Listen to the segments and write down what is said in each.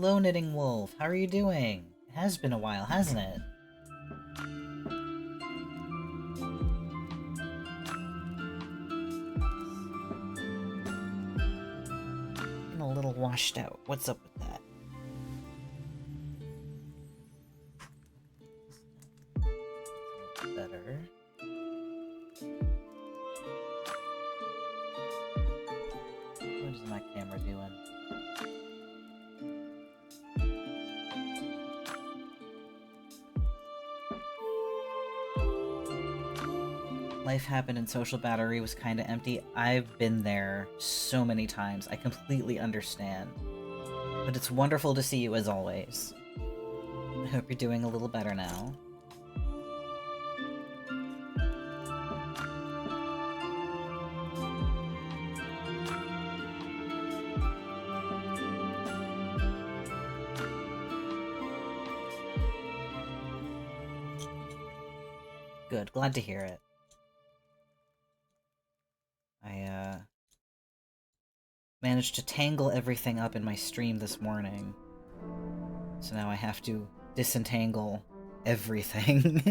Hello, Knitting Wolf. How are you doing? It has been a while, hasn't it? I'm a little washed out. What's up with that? Better. What is my camera doing? Life happened and social battery was kinda empty. I've been there so many times. I completely understand. But it's wonderful to see you as always. I hope you're doing a little better now. Good, glad to hear it. I, managed to tangle everything up in my stream this morning. So now I have to disentangle everything.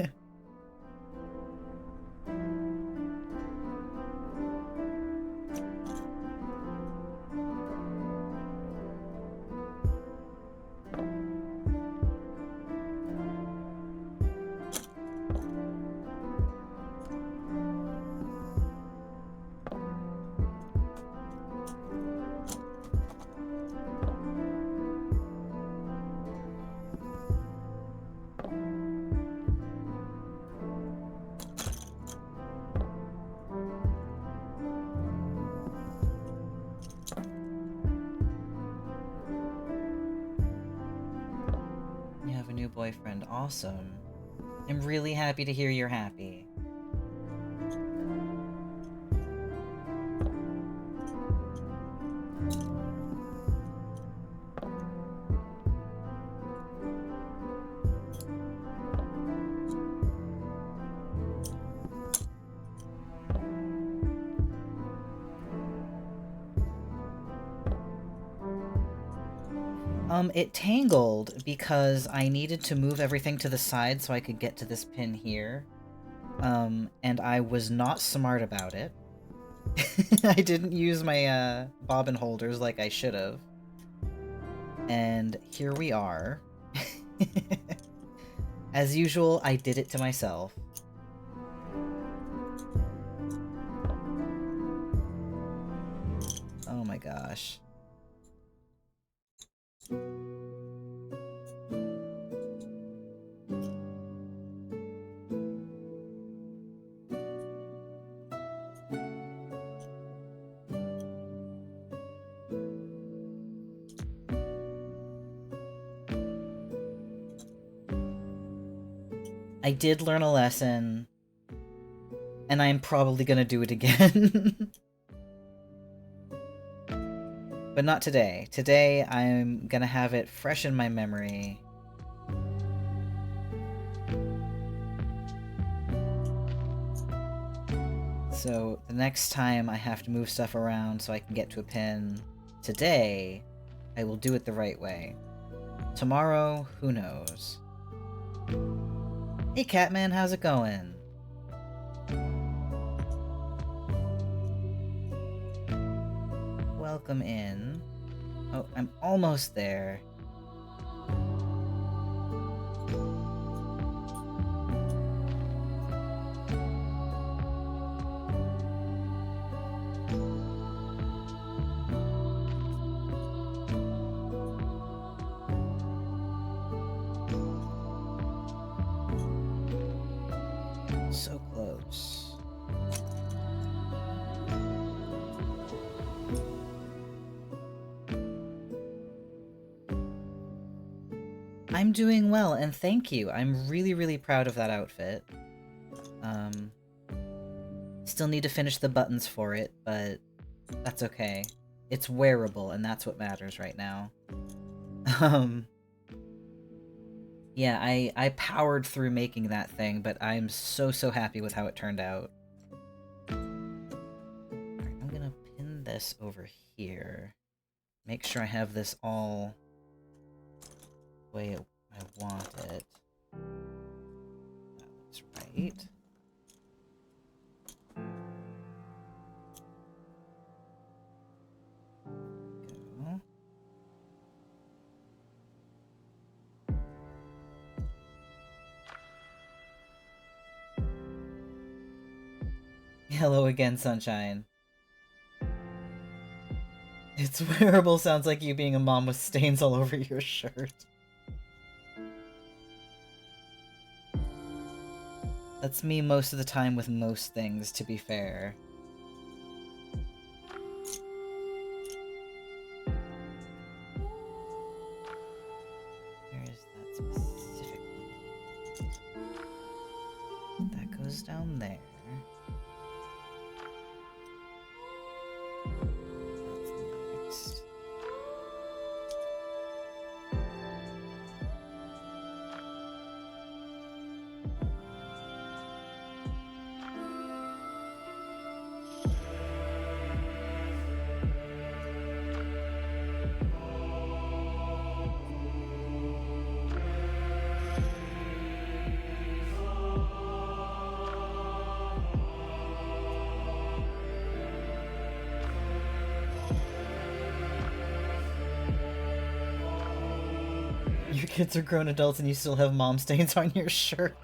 You have a new boyfriend. Awesome. I'm really happy to hear you're happy. It tangled because I needed to move everything to the side so I could get to this pin here. And I was not smart about it. I didn't use my, bobbin holders like I should have. And here we are. As usual, I did it to myself. Oh my gosh. I did learn a lesson, and I'm probably gonna do it again. But not today. Today, I'm gonna have it fresh in my memory. So, the next time I have to move stuff around so I can get to a pin, today, I will do it the right way. Tomorrow, who knows? Hey Catman, how's it going? Welcome in. Oh, I'm almost there. So close. I'm doing well, and thank you. I'm really, really proud of that outfit. Still need to finish the buttons for it, but that's okay. It's wearable, and that's what matters right now. Yeah, I powered through making that thing, but I'm so happy with how it turned out. Alright, I'm gonna pin this over here. Make sure I have this all way I want it. That looks right. Go. Hello again, sunshine. It's wearable sounds like you being a mom with stains all over your shirt. That's me most of the time with most things, to be fair. Where is that specific one? That goes down there. That's next. Your kids are grown adults and you still have mom stains on your shirt.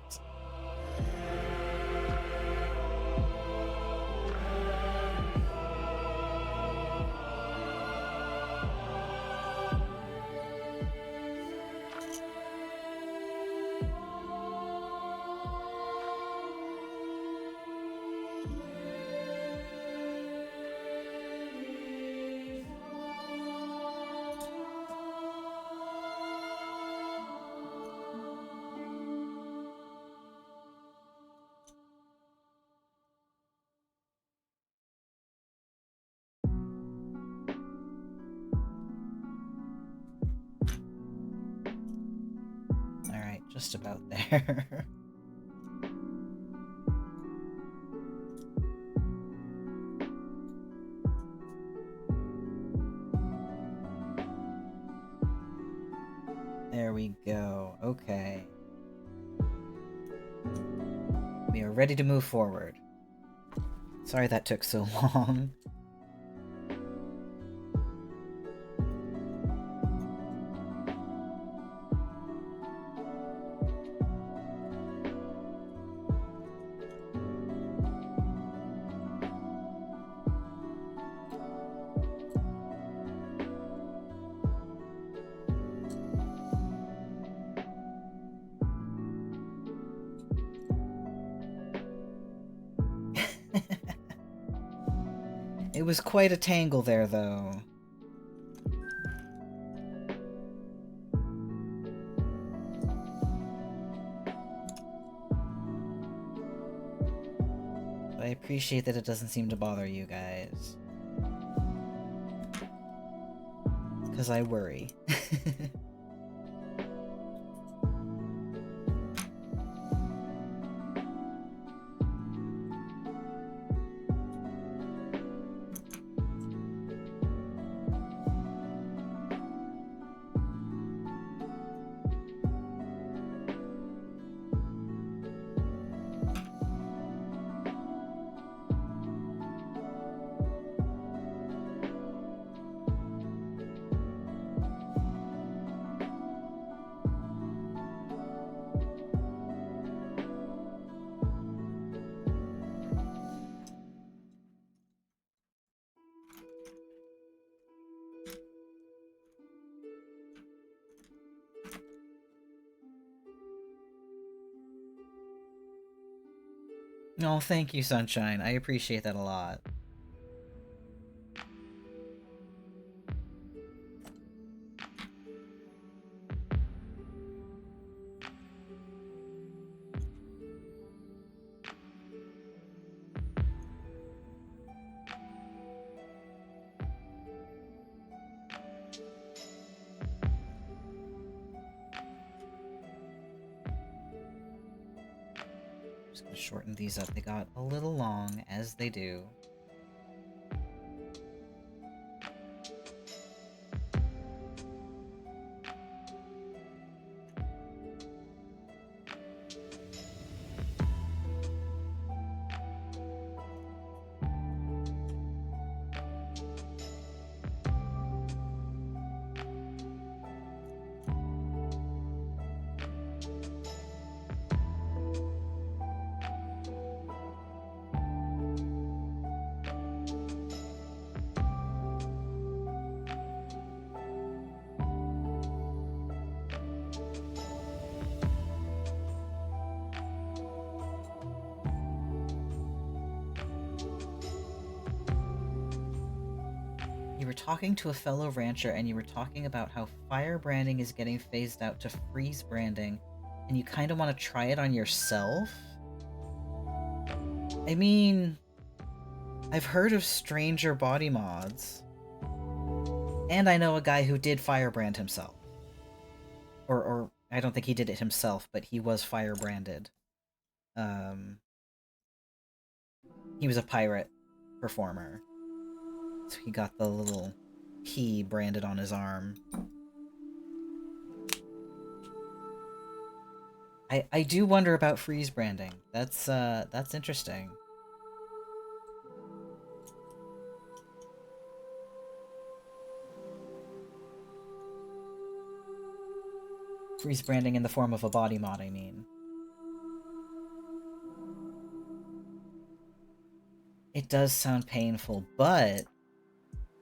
Just about there. There we go. Okay. We are ready to move forward. Sorry that took so long. It was quite a tangle there, though. But I appreciate that it doesn't seem to bother you guys. Because I worry. Oh, thank you, Sunshine. I appreciate that a lot. Just gonna shorten these up. They got a little long, as they do. You were talking to a fellow rancher and you were talking about how fire branding is getting phased out to freeze branding, and you kind of want to try it on yourself? I mean, I've heard of stranger body mods. And I know a guy who did firebrand himself. Or I don't think he did it himself, but he was firebranded. He was a pirate performer. So he got the little P branded on his arm. I do wonder about freeze branding. That's interesting. Freeze branding in the form of a body mod, I mean. It does sound painful, but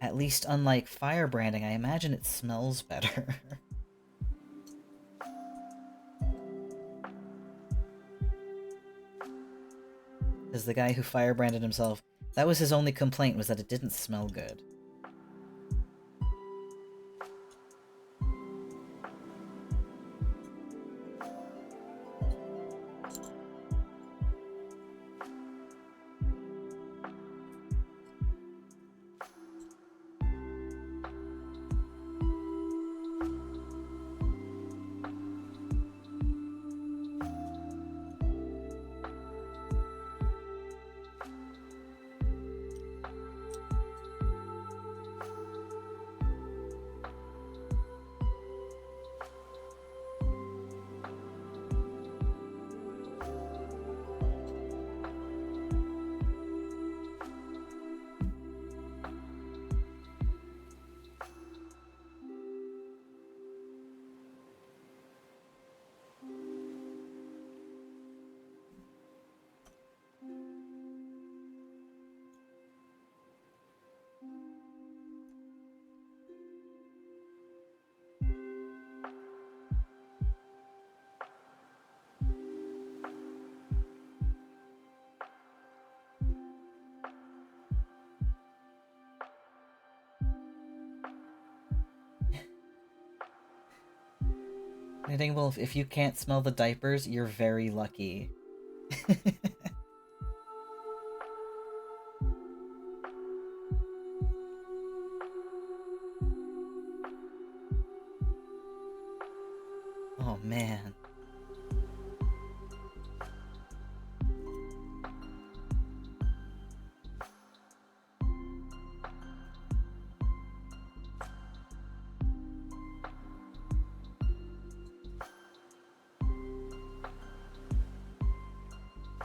at least unlike fire branding, I imagine it smells better. Because the guy who firebranded himself, that was his only complaint, was that it didn't smell good. Knitting Wolf, if you can't smell the diapers, you're very lucky. Oh, man.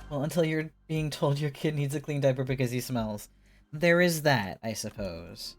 Well, until you're being told your kid needs a clean diaper because he smells. There is that, I suppose.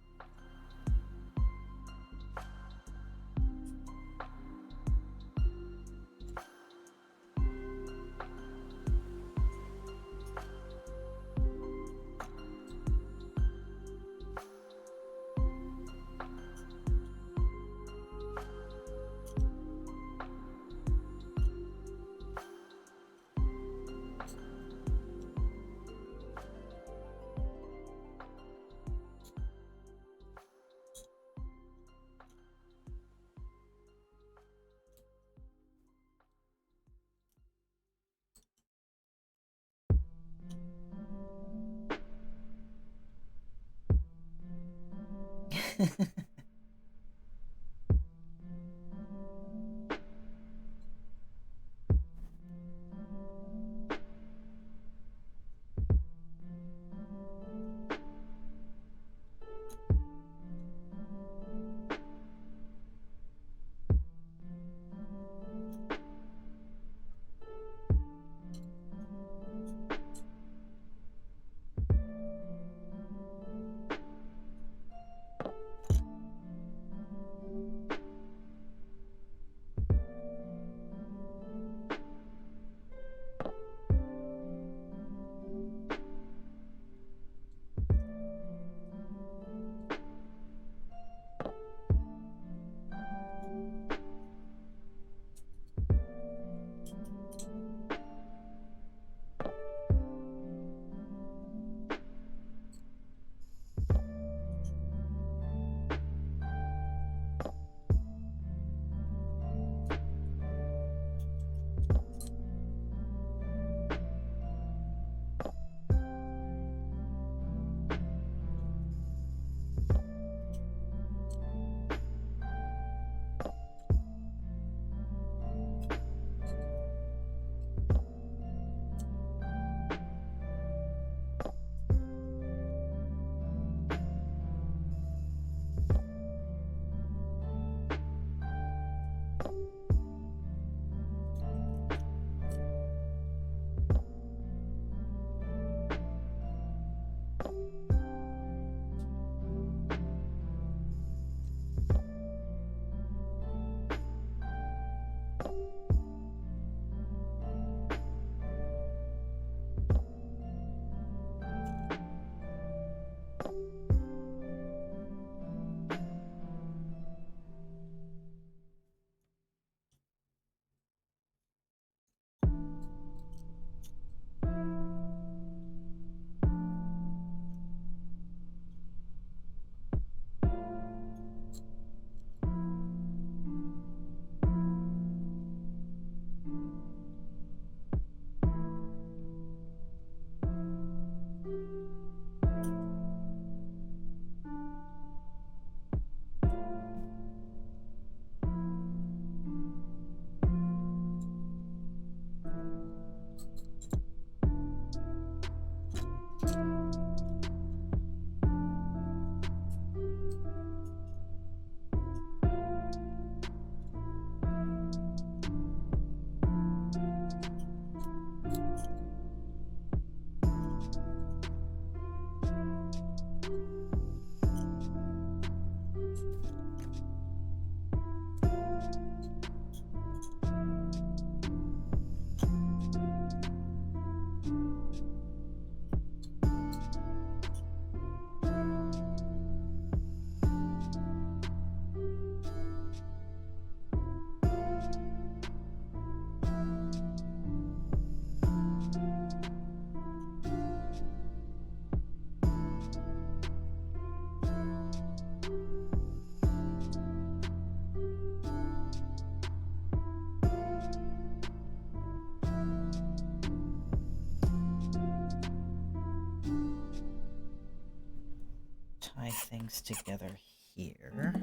tie things together here.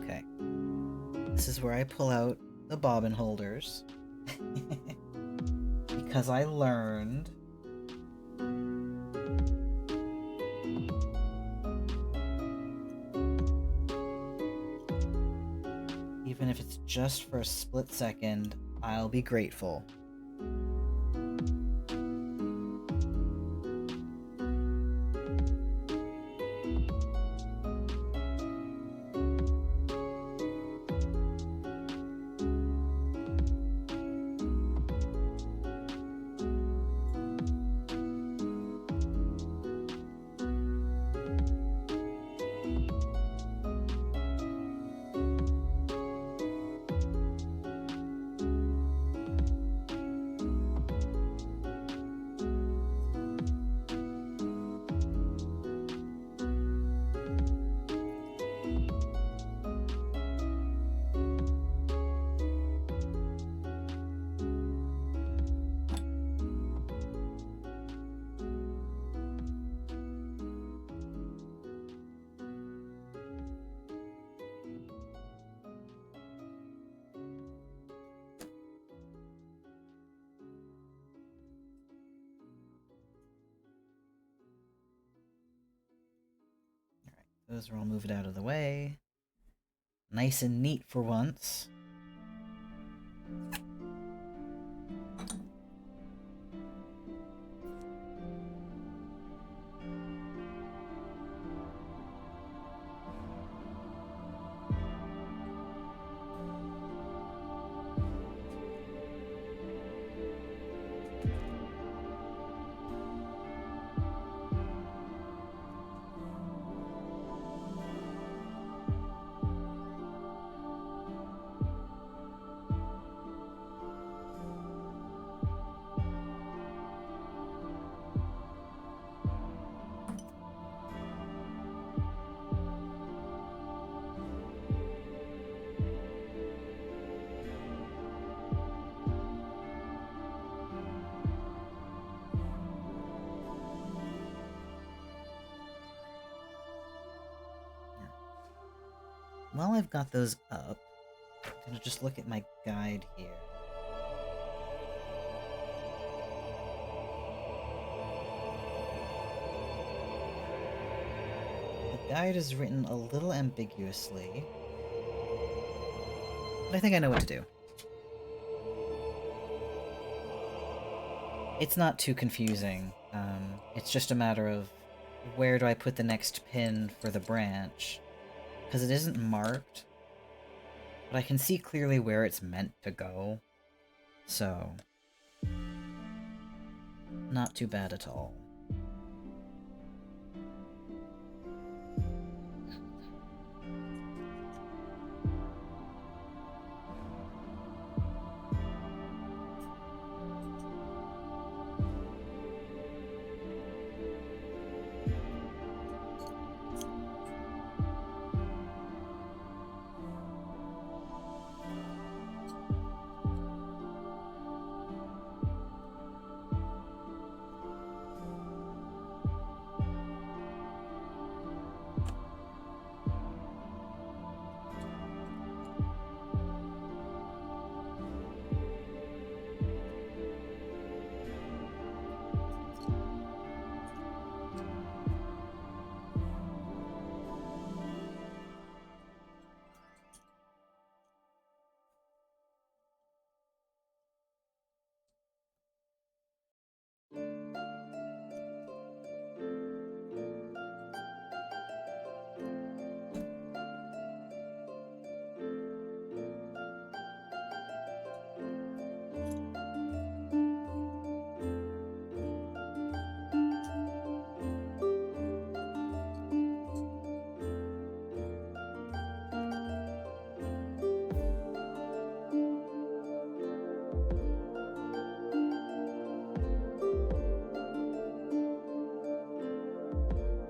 Okay. This is where I pull out the bobbin holders. Because I learned even if it's just for a split second, I'll be grateful. Those are all moved out of the way. Nice and neat for once. While I've got those up, I'm gonna just look at my guide here. The guide is written a little ambiguously. But I think I know what to do. It's not too confusing. It's just a matter of where do I put the next pin for the branch? Because it isn't marked, but I can see clearly where it's meant to go. So, not too bad at all.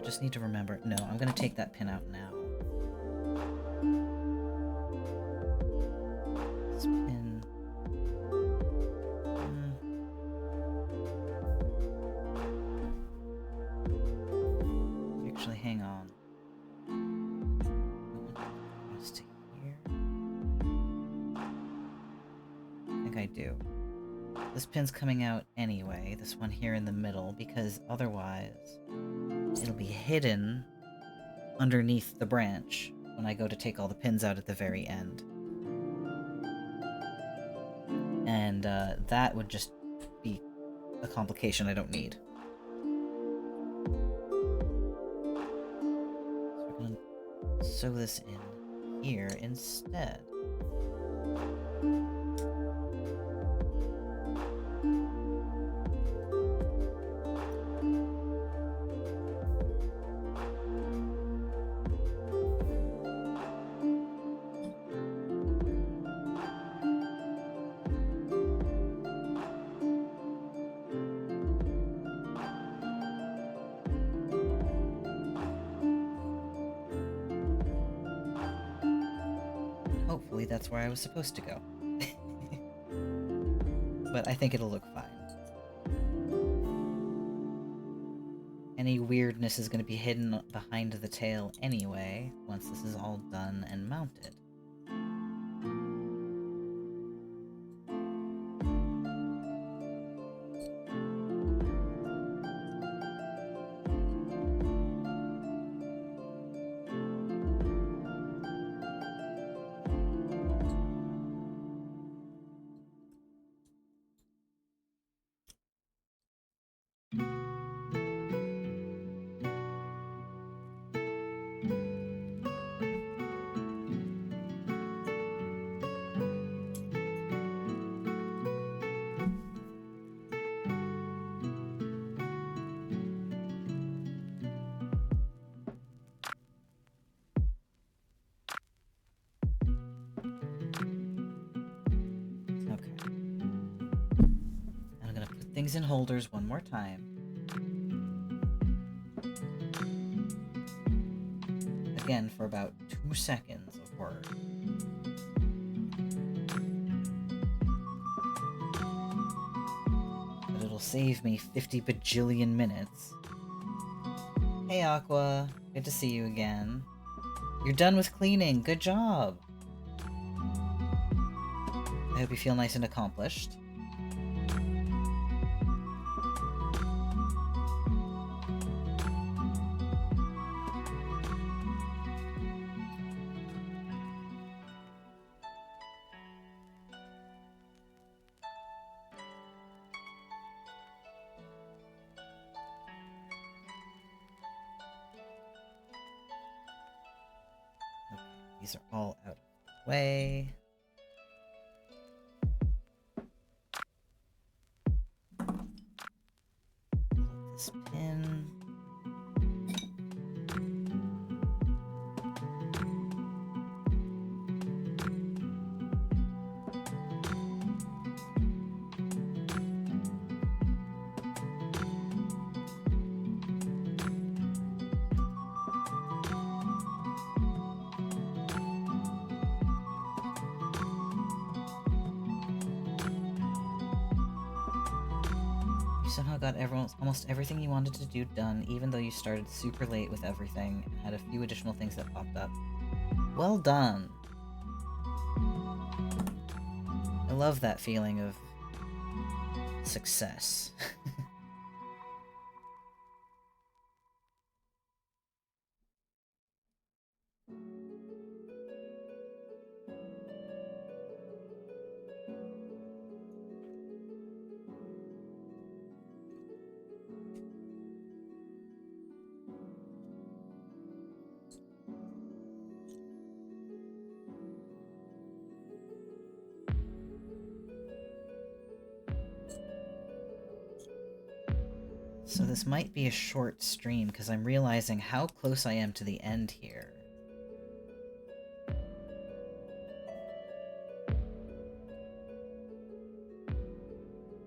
Just need to remember. No, I'm gonna take that pin out now. This pin. Actually, hang on. Across to here. I think I do. This pin's coming out anyway. This one here in the middle, because otherwise it'll be hidden underneath the branch when I go to take all the pins out at the very end. And that would just be a complication I don't need. So we're gonna sew this in here instead. Hopefully that's where I was supposed to go. But I think it'll look fine. Any weirdness is going to be hidden behind the tail anyway, once this is all done and mounted. In holders one more time. Again, for about 2 seconds of work. But it'll save me 50 bajillion minutes. Hey Aqua, good to see you again. You're done with cleaning, good job! I hope you feel nice and accomplished. These are all out of the way. This pin. You somehow got almost everything you wanted to do done, even though you started super late with everything and had a few additional things that popped up. Well done! I love that feeling of success. So this might be a short stream, because I'm realizing how close I am to the end here.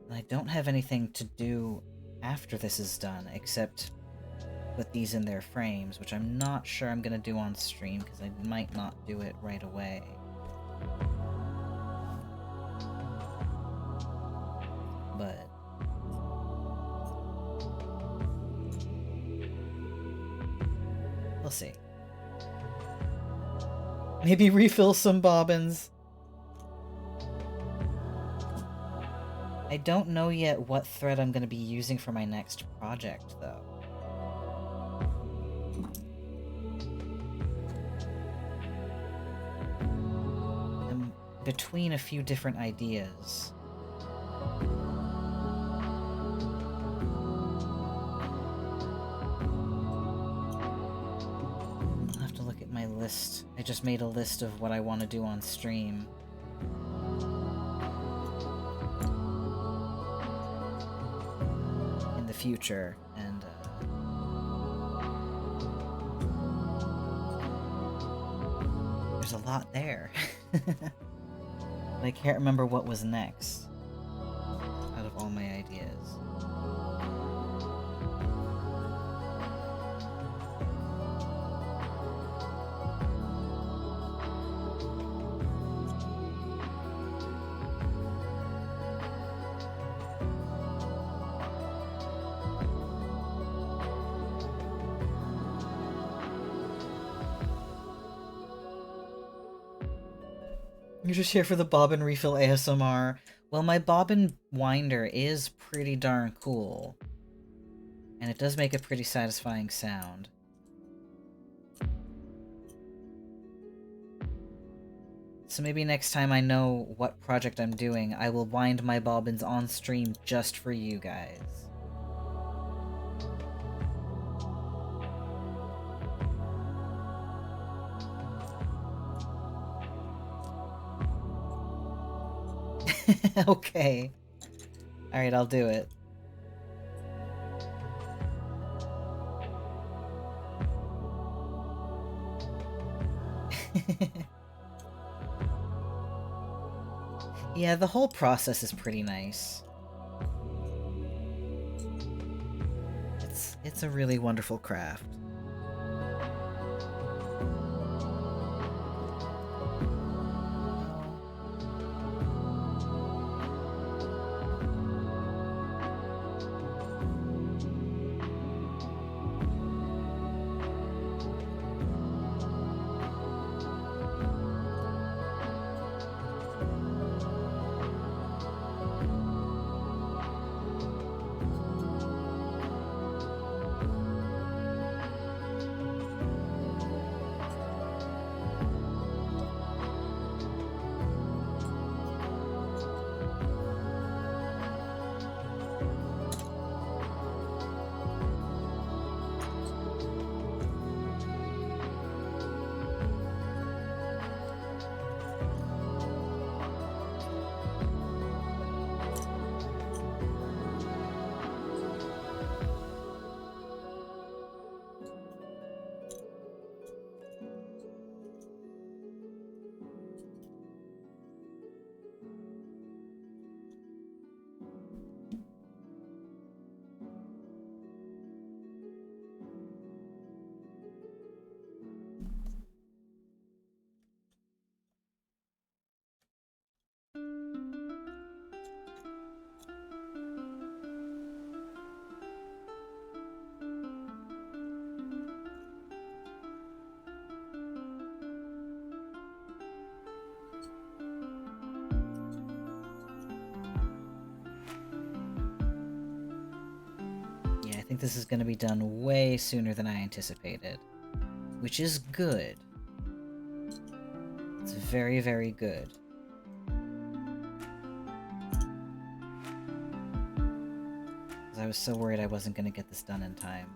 And I don't have anything to do after this is done, except put these in their frames, which I'm not sure I'm going to do on stream, because I might not do it right away. But we'll see. Maybe refill some bobbins. I don't know yet what thread I'm going to be using for my next project, though. I'm between a few different ideas. I'll have to look at my list. I just made a list of what I want to do on stream. In the future, and there's a lot there. But I can't remember what was next out of all my ideas. You're just here for the bobbin refill ASMR. Well, my bobbin winder is pretty darn cool. And it does make a pretty satisfying sound. So maybe next time I know what project I'm doing, I will wind my bobbins on stream just for you guys. Okay. Alright, I'll do it. Yeah, the whole process is pretty nice. It's a really wonderful craft. think this is going to be done way sooner than I anticipated, which is good. It's very, very good. Because I was so worried I wasn't going to get this done in time.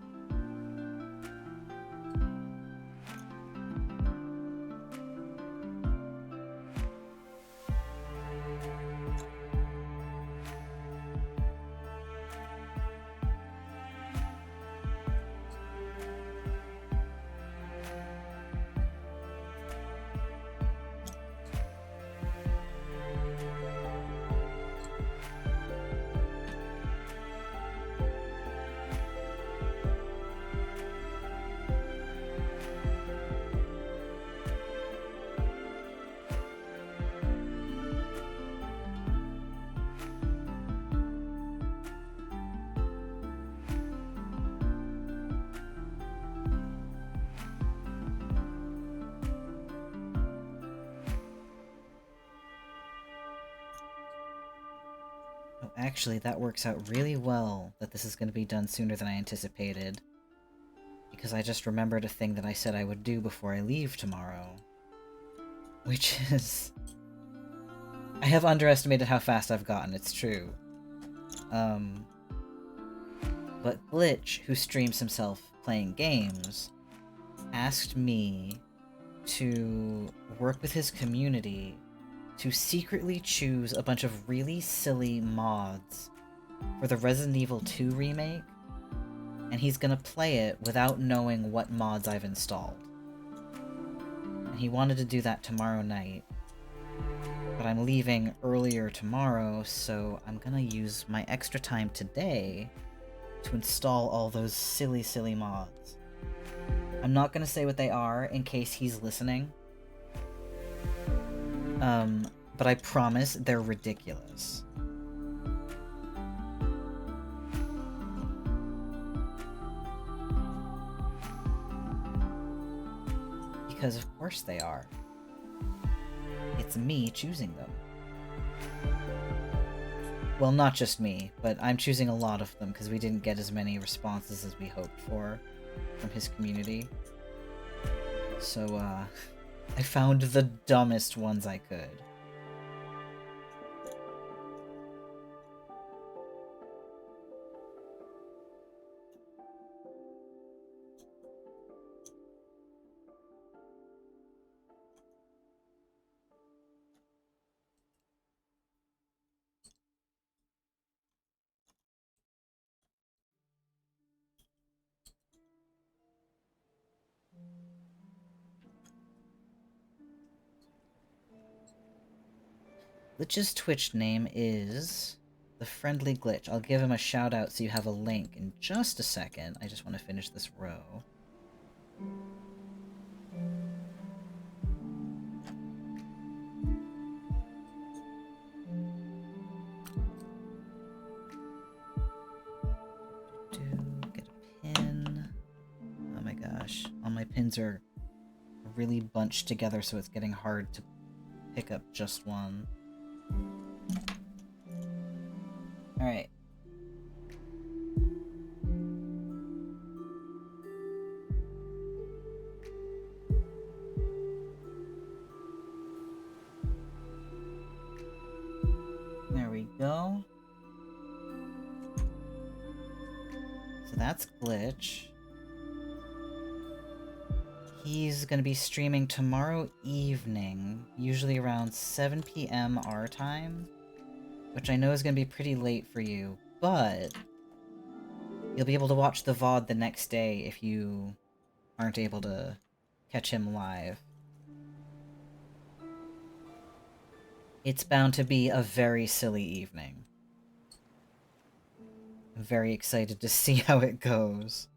Actually, that works out really well that this is going to be done sooner than I anticipated. Because I just remembered a thing that I said I would do before I leave tomorrow. Which is... I have underestimated how fast I've gotten, it's true. But Glitch, who streams himself playing games, asked me to work with his community to secretly choose a bunch of really silly mods for the Resident Evil 2 remake, and he's gonna play it without knowing what mods I've installed. And he wanted to do that tomorrow night, but I'm leaving earlier tomorrow, so I'm gonna use my extra time today to install all those silly, silly mods. I'm not gonna say what they are in case he's listening. But I promise they're ridiculous. Because of course they are. It's me choosing them. Well, not just me, but I'm choosing a lot of them because we didn't get as many responses as we hoped for from his community. So, I found the dumbest ones I could. Glitch's Twitch name is The Friendly Glitch. I'll give him a shout out so you have a link in just a second. I just want to finish this row. Get a pin. Oh my gosh. All my pins are really bunched together, so it's getting hard to pick up just one. Alright. There we go. So that's Glitch. He's gonna be streaming tomorrow evening, usually around 7 PM our time, which I know is gonna be pretty late for you, but you'll be able to watch the VOD the next day if you aren't able to catch him live. It's bound to be a very silly evening. I'm very excited to see how it goes.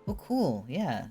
Oh, cool, yeah.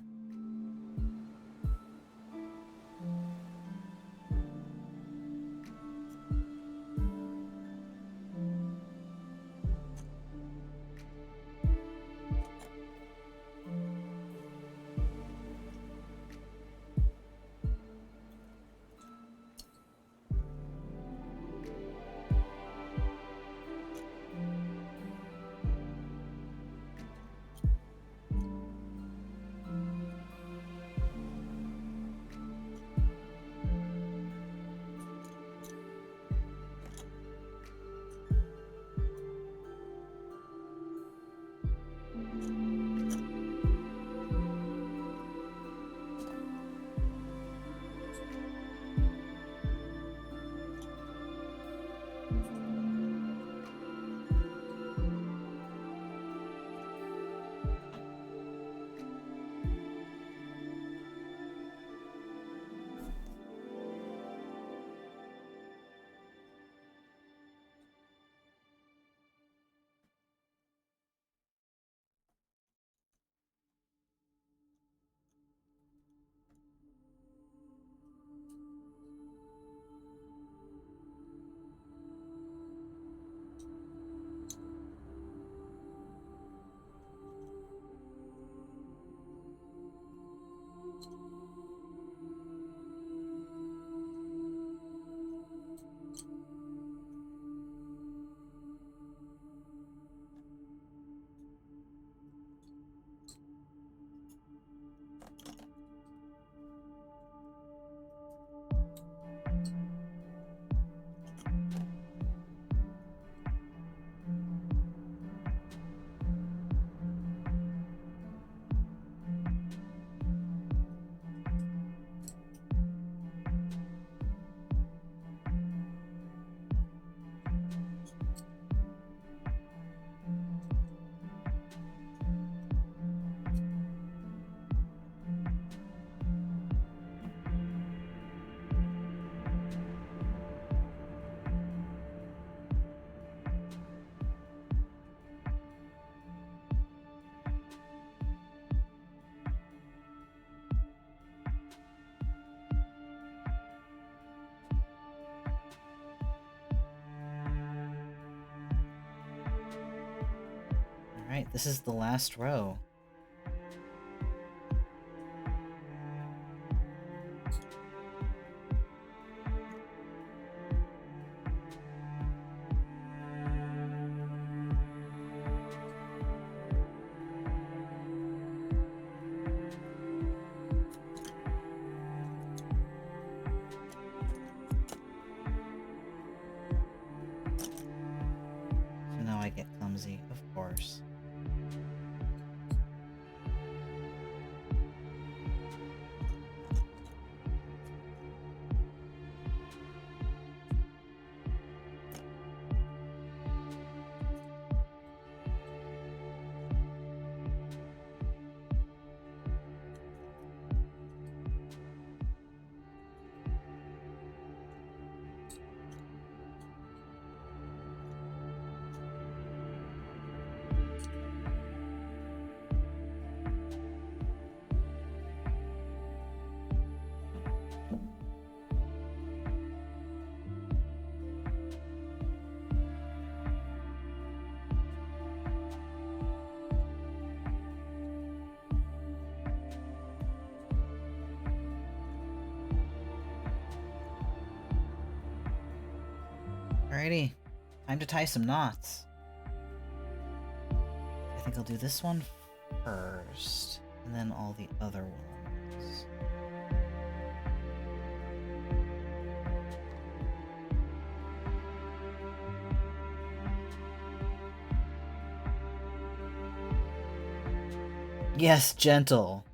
Alright, this is the last row. So now I get clumsy, of course. Alrighty, time to tie some knots. I think I'll do this one first, and then all the other ones. Yes, gentle.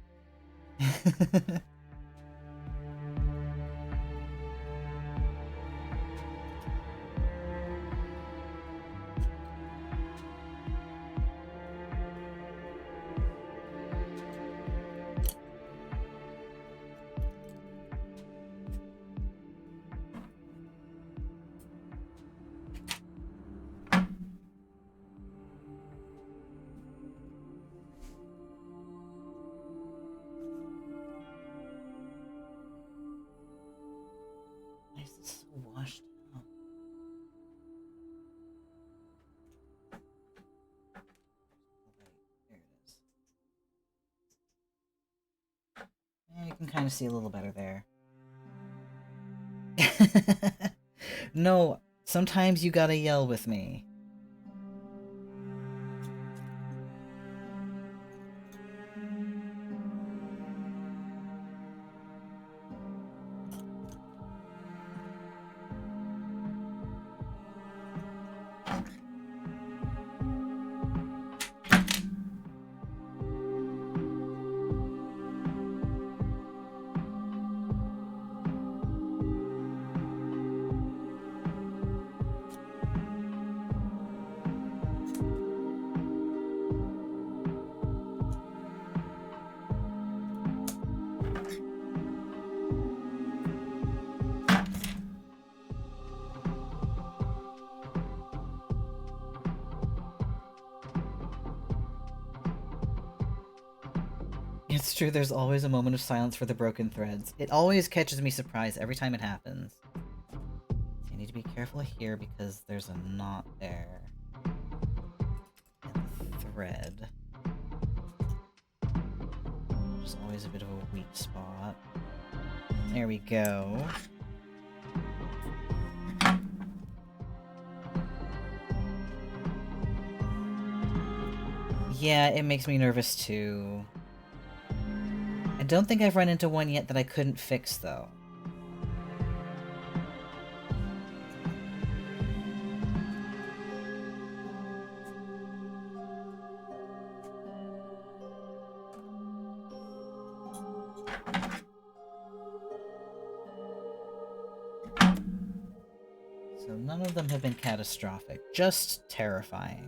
Nice, this is so washed out. There it is. Yeah, you can kind of see a little better there. No, sometimes you gotta yell with me. It's true, there's always a moment of silence for the broken threads. It always catches me surprised every time it happens. I need to be careful here because there's a knot there. And the thread. which is always a bit of a weak spot. There we go. Yeah, it makes me nervous too. I don't think I've run into one yet that I couldn't fix, though. So none of them have been catastrophic, just terrifying.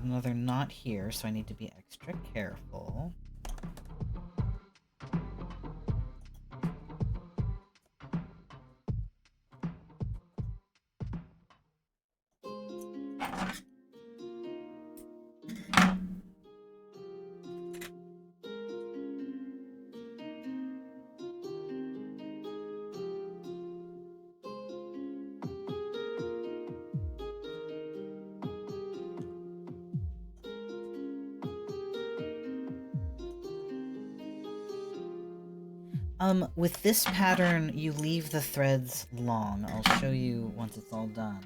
Another knot here, so I need to be extra careful. With this pattern, you leave the threads long. I'll show you once it's all done.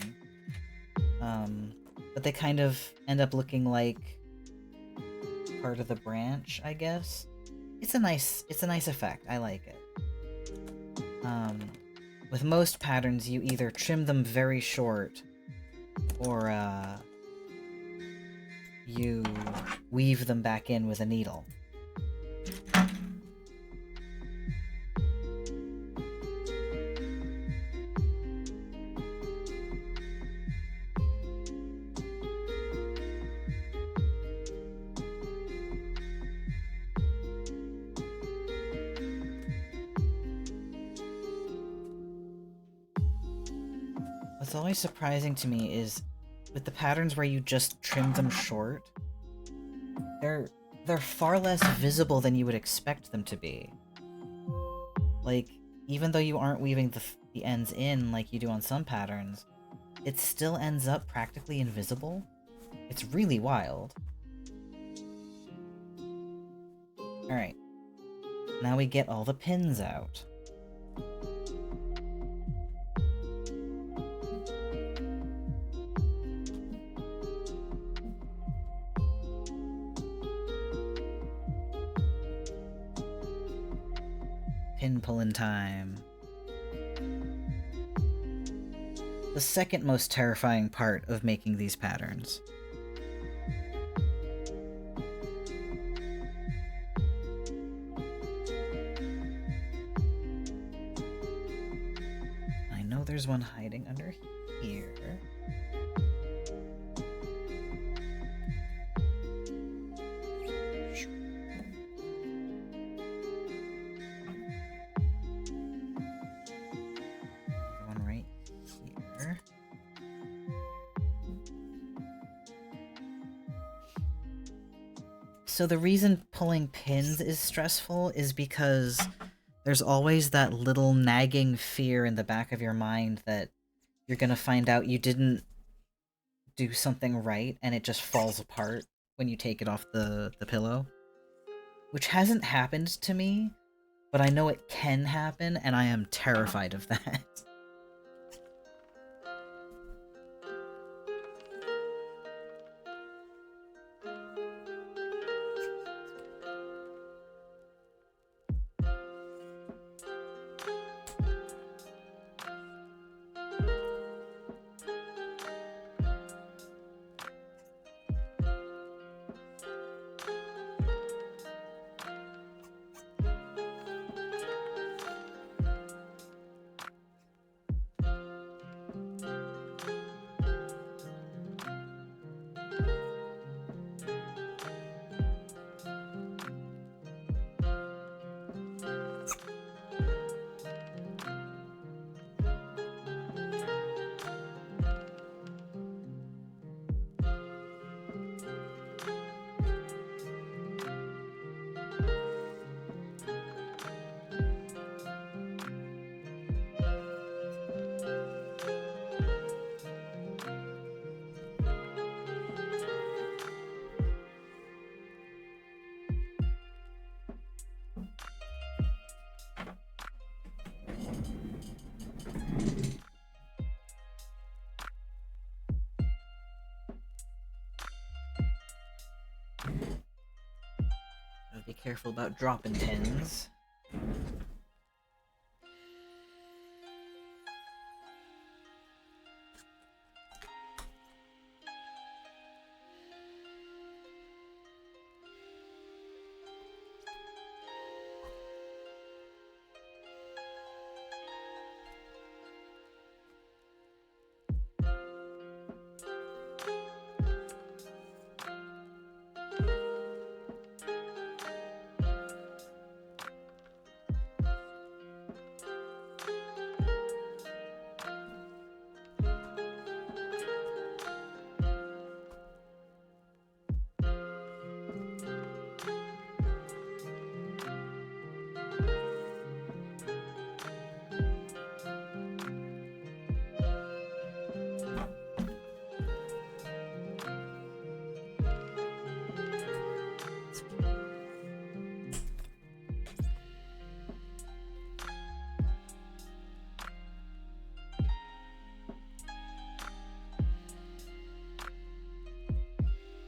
But they kind of end up looking like part of the branch, I guess. It's a nice effect. I like it. With most patterns, you either trim them very short, or, you weave them back in with a needle. What's always surprising to me is, with the patterns where you just trim them short, they're far less visible than you would expect them to be. Like, even though you aren't weaving the ends in like you do on some patterns, it still ends up practically invisible. It's really wild. Alright. Now we get all the pins out. Pin pulling time. The second most terrifying part of making these patterns. I know there's one hiding under here. So the reason pulling pins is stressful is because there's always that little nagging fear in the back of your mind that you're gonna find out you didn't do something right and it just falls apart when you take it off the pillow. Which hasn't happened to me, but I know it can happen, and I am terrified of that. Gotta be careful about dropping pins.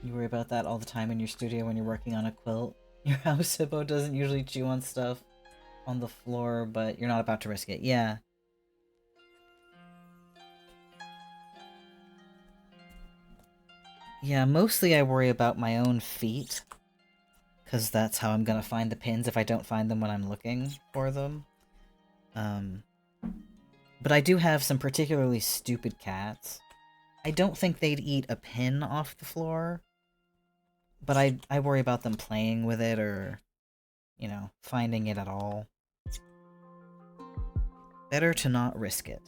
You worry about that all the time in your studio when you're working on a quilt. Your house hippo doesn't usually chew on stuff on the floor, but you're not about to risk it. Yeah. Yeah, mostly I worry about my own feet, because that's how I'm gonna find the pins if I don't find them when I'm looking for them. But I do have some particularly stupid cats. I don't think they'd eat a pin off the floor, but I worry about them playing with it or, you know, finding it at all. Better to not risk it.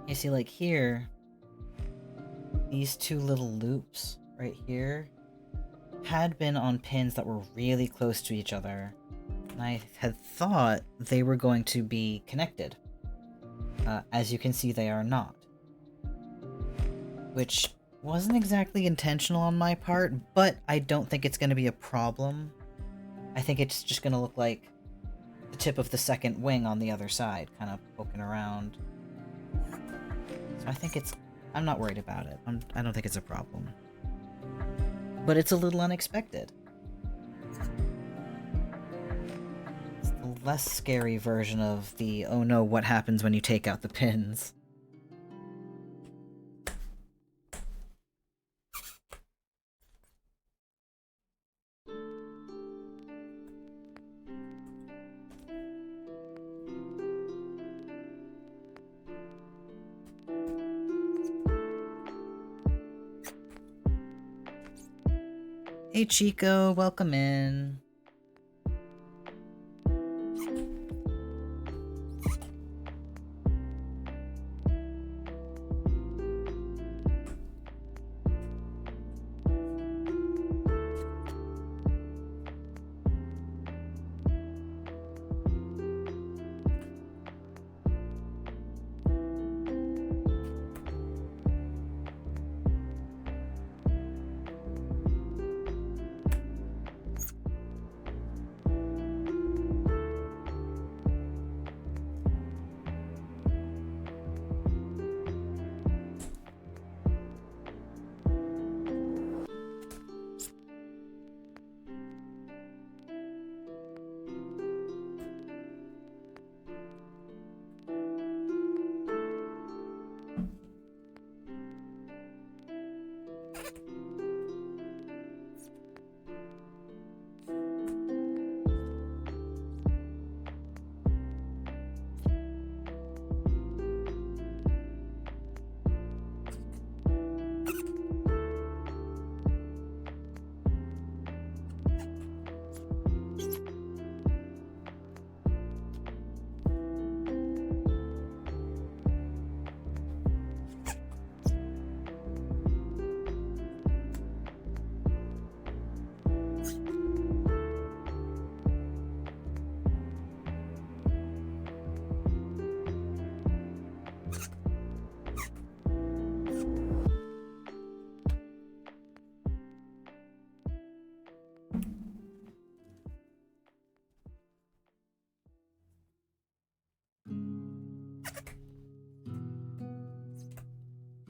You see, like here, these two little loops right here had been on pins that were really close to each other, and I had thought they were going to be connected. As you can see, they are not. Which wasn't exactly intentional on my part, but I don't think it's going to be a problem. I think it's just going to look like the tip of the second wing on the other side, kind of poking around. So I think it's... I'm not worried about it. I don't think it's a problem. But it's a little unexpected. It's the less scary version of the, oh no, what happens when you take out the pins? Hey Chico, welcome in.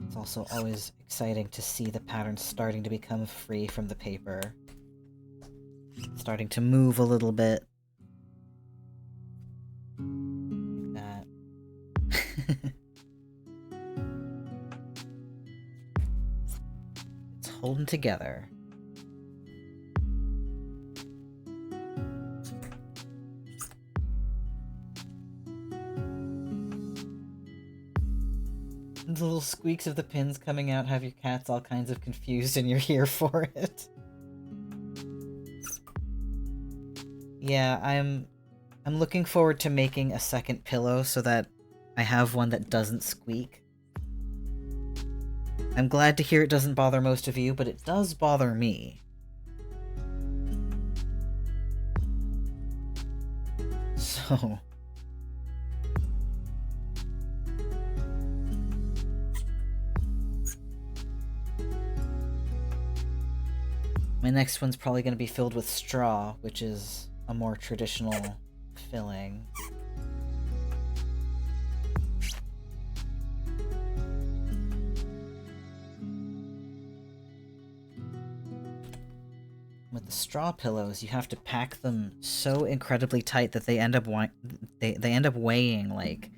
It's also always exciting to see the pattern starting to become free from the paper. Starting to move a little bit. Like that. It's holding together. The little squeaks of the pins coming out have your cats all kinds of confused and you're here for it. Yeah, I'm looking forward to making a second pillow so that I have one that doesn't squeak. I'm glad to hear it doesn't bother most of you, but it does bother me. So... my next one's probably going to be filled with straw, which is a more traditional filling. With the straw pillows, you have to pack them so incredibly tight that they end up they end up weighing like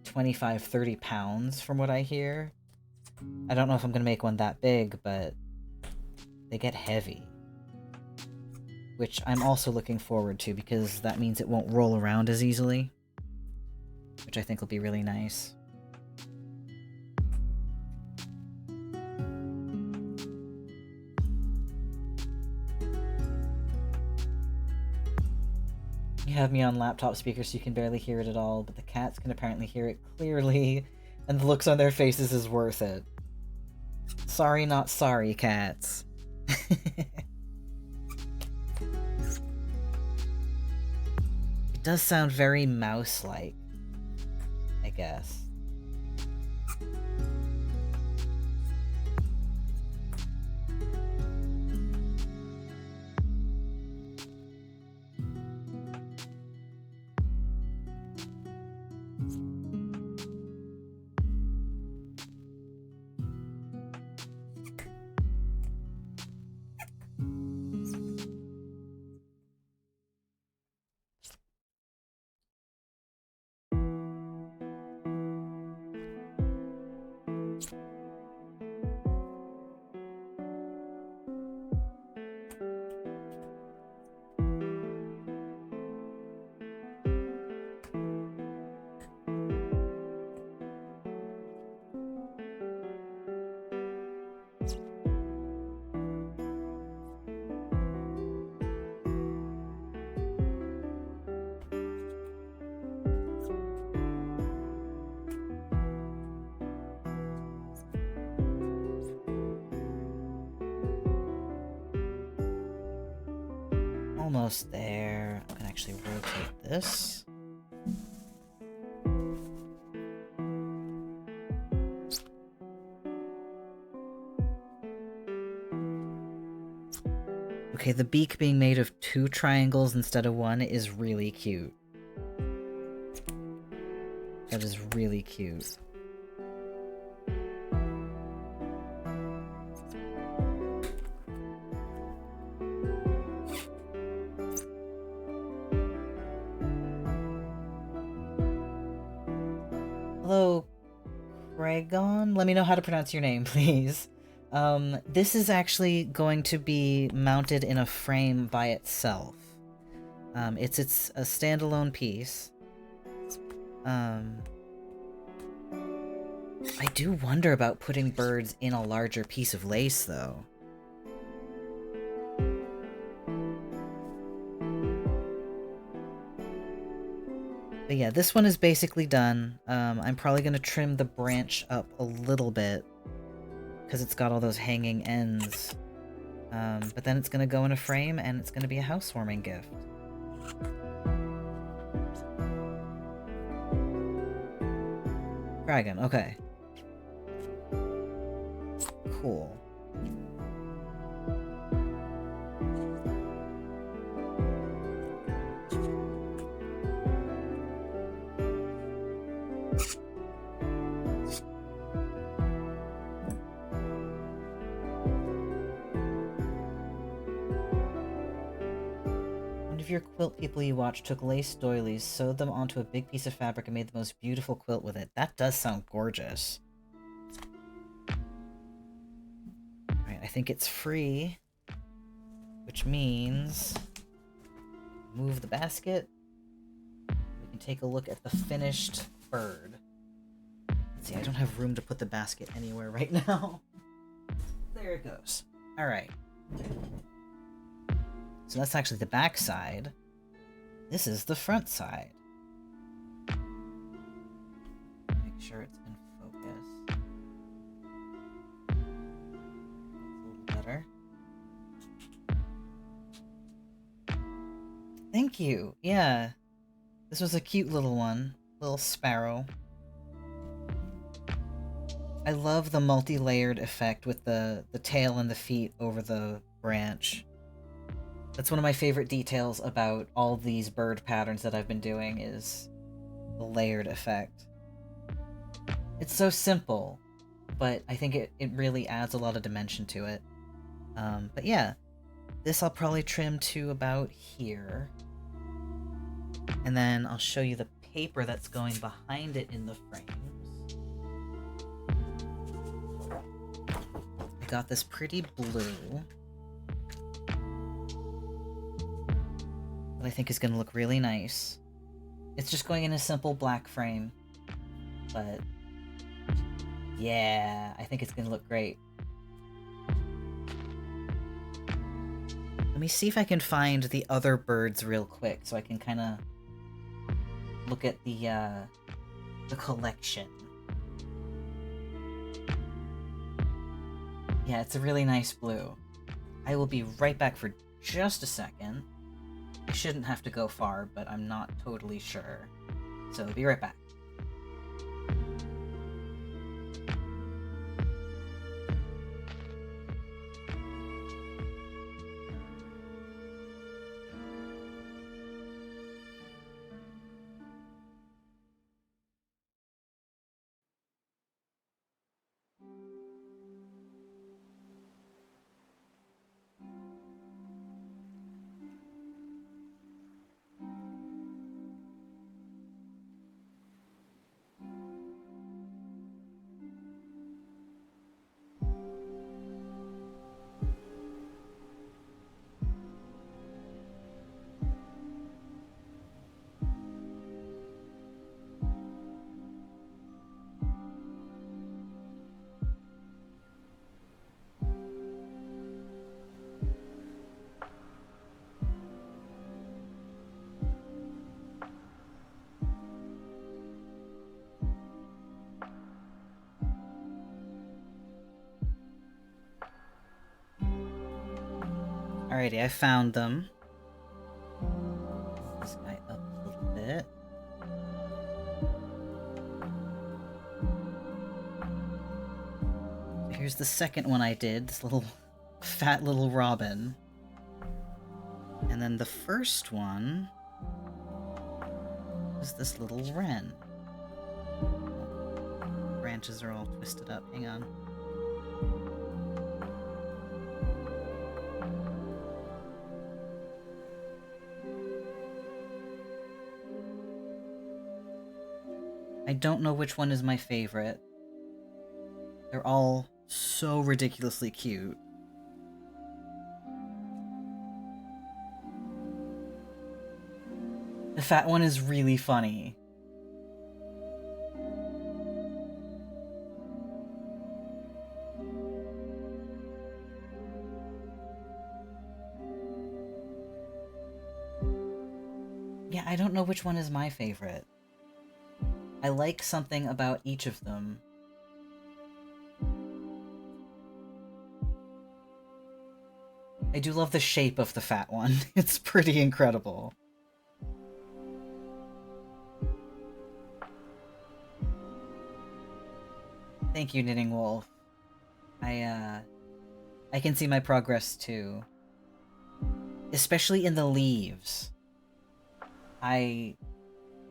25-30 pounds from what I hear. I don't know if I'm going to make one that big, but they get heavy. Which I'm also looking forward to, because that means it won't roll around as easily. Which I think will be really nice. You have me on laptop speaker so you can barely hear it at all, but the cats can apparently hear it clearly, and the looks on their faces is worth it. Sorry not sorry, cats. It does sound very mouse-like, I guess. almost there. I can actually rotate this. Okay, the beak being made of 2 triangles instead of 1 is really cute. That is really cute. Hello, Kragon? Let me know how to pronounce your name, please. This is actually going to be mounted in a frame by itself. It's a standalone piece. I do wonder about putting birds in a larger piece of lace, though. But yeah, this one is basically done. I'm probably going to trim the branch up a little bit, because it's got all those hanging ends. But then it's going to go in a frame, and it's going to be a housewarming gift. Dragon, okay. Cool. One of your quilt people you watched took lace doilies, sewed them onto a big piece of fabric, and made the most beautiful quilt with it. That does sound gorgeous. Alright, I think it's free, which means move the basket. We can take a look at the finished bird. Let's see, I don't have room to put the basket anywhere right now. There it goes. Alright. So that's actually the back side. This is the front side. Make sure it's in focus. That's a little better. Thank you. Yeah. This was a cute little one. Little sparrow. I love the multi-layered effect with the tail and the feet over the branch. That's one of my favorite details about all these bird patterns that I've been doing, is the layered effect. It's so simple, but I think it really adds a lot of dimension to it. But yeah, this I'll probably trim to about here. And then I'll show you the paper that's going behind it in the frames. I got this pretty blue that I think is going to look really nice. It's just going in a simple black frame, but yeah, I think it's going to look great. Let me see if I can find the other birds real quick so I can kind of look at the collection. Yeah, it's a really nice blue. I will be right back for just a second. I shouldn't have to go far, but I'm not totally sure. So, be right back. Alrighty, I found them. Here's the second one I did, this little fat little robin. And then the first one was this little wren. Branches are all twisted up, hang on. I don't know which one is my favorite. They're all so ridiculously cute. The fat one is really funny. Yeah, I don't know which one is my favorite. I like something about each of them. I do love the shape of the fat one. It's pretty incredible. Thank you, Knitting Wolf. I can see my progress too. Especially in the leaves. I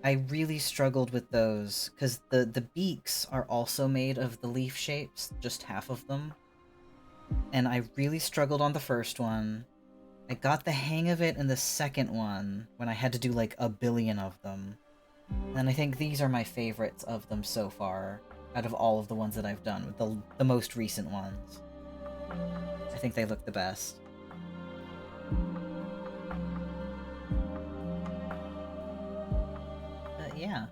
really struggled with those, because the beaks are also made of the leaf shapes, just half of them. And I really struggled on the first one. I got the hang of it in the second one, when I had to do like a billion of them. And I think these are my favorites of them so far, out of all of the ones that I've done, with the most recent ones. I think they look the best. Yeah.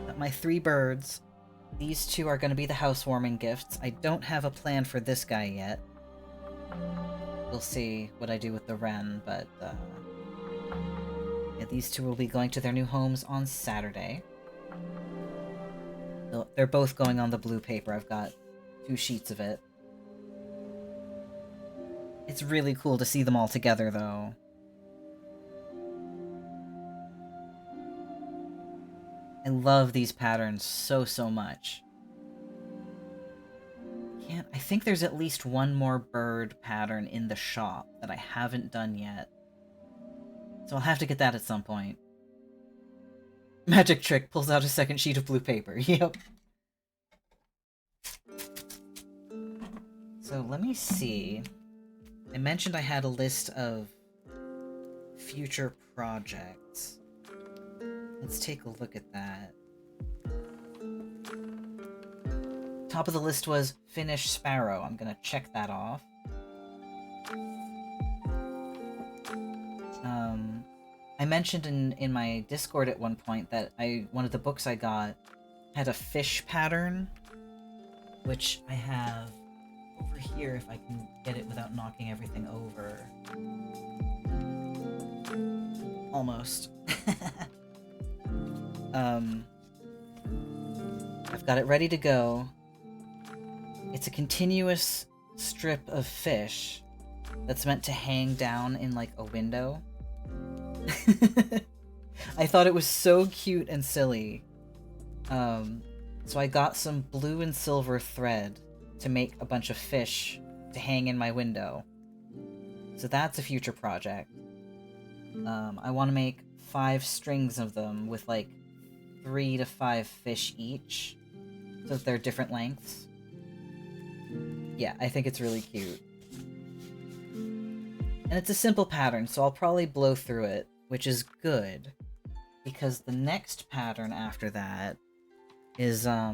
Got my 3 birds. These 2 are going to be the housewarming gifts. I don't have a plan for this guy yet. We'll see what I do with the wren, but yeah, these 2 will be going to their new homes on Saturday. They're both going on the blue paper. I've got 2 sheets of it. It's really cool to see them all together, though. I love these patterns so much. I think there's at least one more bird pattern in the shop that I haven't done yet. So I'll have to get that at some point. Magic Trick pulls out a second sheet of blue paper. Yep. So let me see. I mentioned I had a list of future projects. Let's take a look at that. Top of the list was finish Sparrow. I'm gonna check that off. I mentioned in my Discord at one point that one of the books I got had a fish pattern, which I have over here if I can get it without knocking everything over. Almost. I've got it ready to go. It's a continuous strip of fish that's meant to hang down in like a window. I thought it was so cute and silly. So I got some blue and silver thread to make a bunch of fish to hang in my window. So that's a future project. I want to make 5 strings of them with like 3 to 5 fish each, so that they're different lengths. Yeah, I think it's really cute. And it's a simple pattern, so I'll probably blow through it, which is good, because the next pattern after that is, I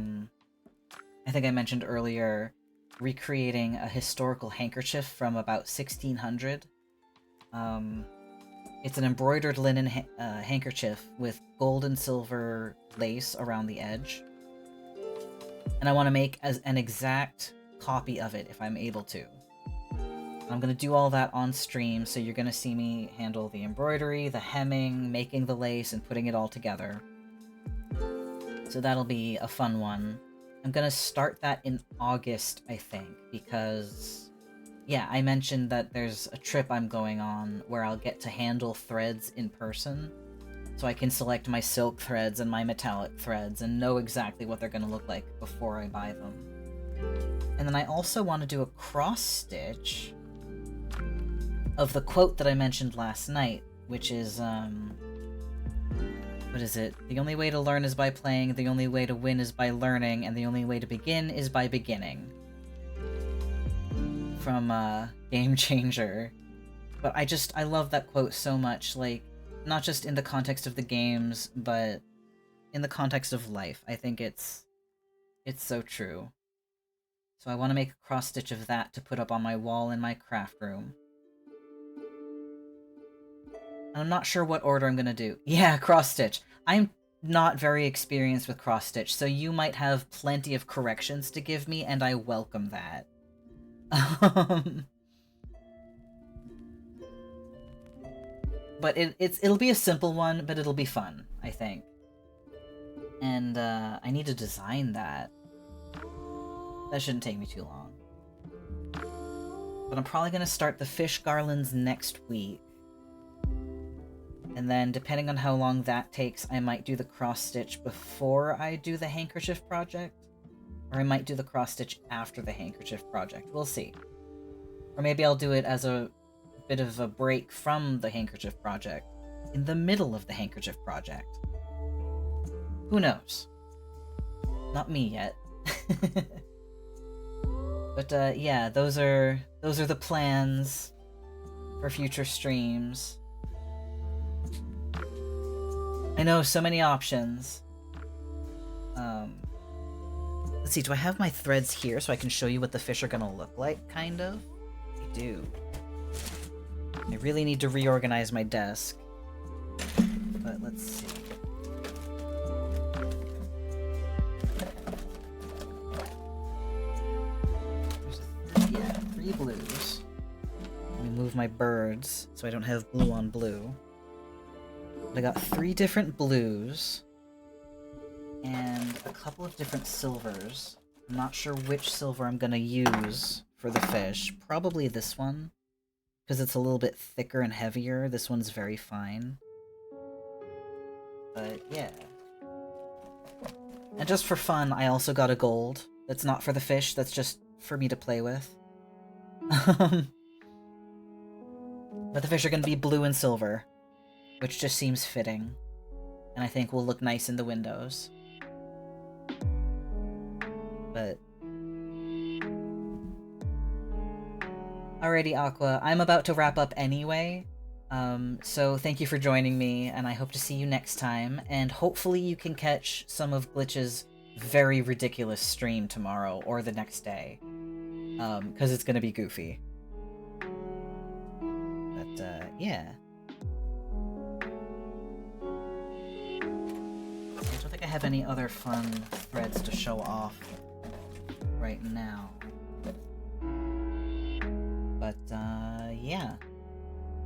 think I mentioned earlier, recreating a historical handkerchief from about 1600. It's an embroidered linen handkerchief with gold and silver lace around the edge. And I want to make an exact copy of it if I'm able to. I'm going to do all that on stream, so you're going to see me handle the embroidery, the hemming, making the lace, and putting it all together. So that'll be a fun one. I'm going to start that in August, I think, because... yeah, I mentioned that there's a trip I'm going on where I'll get to handle threads in person, so I can select my silk threads and my metallic threads and know exactly what they're going to look like before I buy them. And then I also want to do a cross-stitch of the quote that I mentioned last night, which is, what is it? The only way to learn is by playing, the only way to win is by learning, and the only way to begin is by beginning. From, Game Changer. But I love that quote so much, like, not just in the context of the games, but in the context of life. I think it's so true. So I want to make a cross-stitch of that to put up on my wall in my craft room. I'm not sure what order I'm gonna do. Yeah, cross-stitch. I'm not very experienced with cross-stitch, so you might have plenty of corrections to give me, and I welcome that. But it'll be a simple one, but it'll be fun, I think. And, I need to design that. That shouldn't take me too long. But I'm probably gonna start the fish garlands next week. And then, depending on how long that takes, I might do the cross-stitch before I do the handkerchief project. Or I might do the cross-stitch after the handkerchief project. We'll see. Or maybe I'll do it as a bit of a break from the handkerchief project. In the middle of the handkerchief project. Who knows? Not me yet. But, yeah, those are the plans for future streams. I know, so many options. Let's see, do I have my threads here so I can show you what the fish are gonna look like, kind of? I do. I really need to reorganize my desk. But let's see. There's 3 blues. Let me move my birds so I don't have blue on blue. I got 3 different blues and a couple of different silvers. I'm not sure which silver I'm gonna use for the fish. Probably this one, because it's a little bit thicker and heavier. This one's very fine. But yeah. And just for fun, I also got a gold. That's not for the fish, that's just for me to play with. But the fish are gonna be blue and silver, which just seems fitting, and I think will look nice in the windows. But alrighty, Aqua, I'm about to wrap up anyway, so thank you for joining me, and I hope to see you next time, and hopefully you can catch some of Glitch's very ridiculous stream tomorrow, or the next day, because it's gonna be goofy. But, yeah. I don't think I have any other fun threads to show off right now. But, yeah.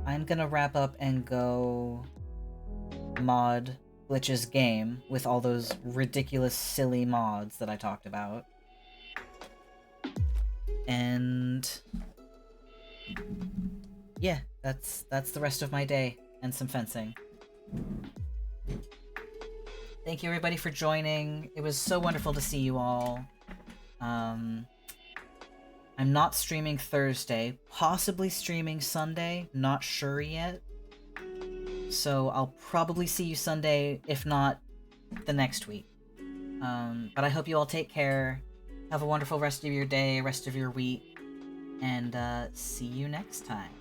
I'm gonna wrap up and go mod Glitch's game with all those ridiculous, silly mods that I talked about. And yeah, that's the rest of my day, and some fencing. Thank you everybody for joining. It was so wonderful to see you all. I'm not streaming Thursday, possibly streaming Sunday, not sure yet. So I'll probably see you Sunday, if not the next week. But I hope you all take care. Have a wonderful rest of your day, rest of your week, and see you next time.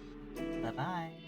Bye-bye.